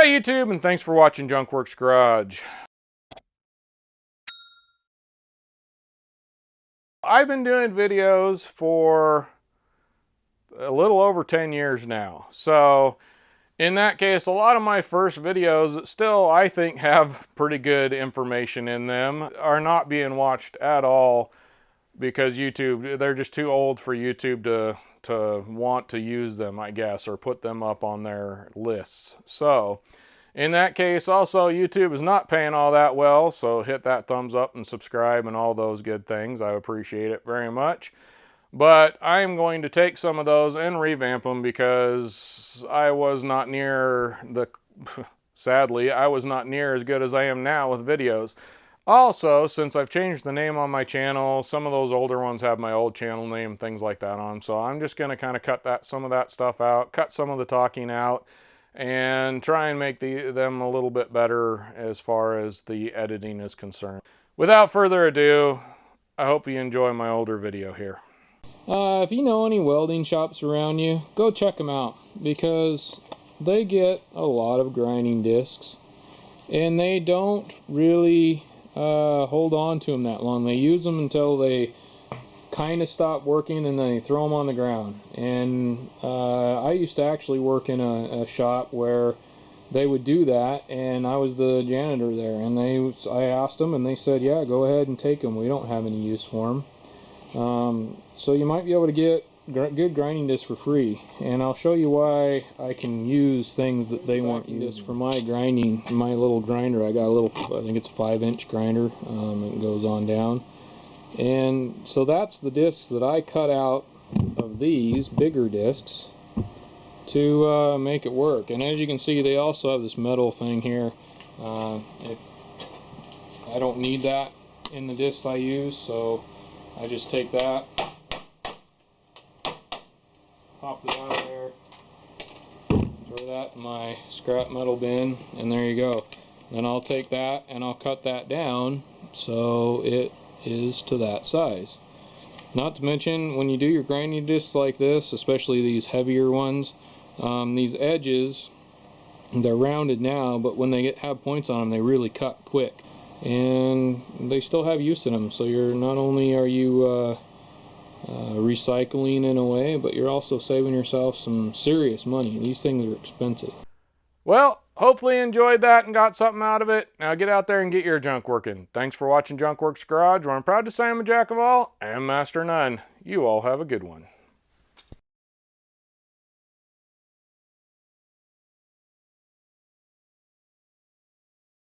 YouTube, and thanks for watching Junkworks Garage. I've been doing videos for a little over 10 years now. So in that case, a lot of my first videos that still, I think, have pretty good information in them are not being watched at all because YouTube, they're just too old for YouTube to want to use them, I guess, or put them up on their lists. So in that case, also, YouTube is not paying all that well, so hit that thumbs up and subscribe and all those good things. I appreciate it very much. But I am going to take some of those and revamp them because I was not near sadly, I was not near as good as I am now with videos. Also, since I've changed the name on my channel, some of those older ones have my old channel name, things like that on. So I'm just going to kind of cut some of that stuff out, cut some of the talking out, and try and make them a little bit better as far as the editing is concerned. Without further ado, I hope you enjoy my older video here. If you know any welding shops around you, go check them out because they get a lot of grinding discs and they don't really hold on to them that long. They use them until they kind of stop working and then they throw them on the ground. And I used to actually work in a shop where they would do that, and I was the janitor there, and I asked them and they said, yeah, go ahead and take them, we don't have any use for them. So you might be able to get good grinding discs for free, and I'll show you why I can use things that they weren't using. For my grinding, my little grinder, I got a little, I think it's a 5-inch grinder, it goes on down. And so that's the discs that I cut out of these bigger discs to make it work. And as you can see, they also have this metal thing here. I don't need that in the discs I use, so I just take that, pop it out of there, throw that in my scrap metal bin, and there you go. Then I'll take that and I'll cut that down so it is to that size. Not to mention, when you do your grinding discs like this, especially these heavier ones, these edges, they're rounded now, but when they have points on them, they really cut quick. And they still have use in them, so you're not only are you recycling in a way, but you're also saving yourself some serious money. These things are expensive. Well, hopefully you enjoyed that and got something out of it. Now get out there and get your junk working. Thanks for watching Junkworks Garage, where I'm proud to say I'm a jack of all and master none. You all have a good one.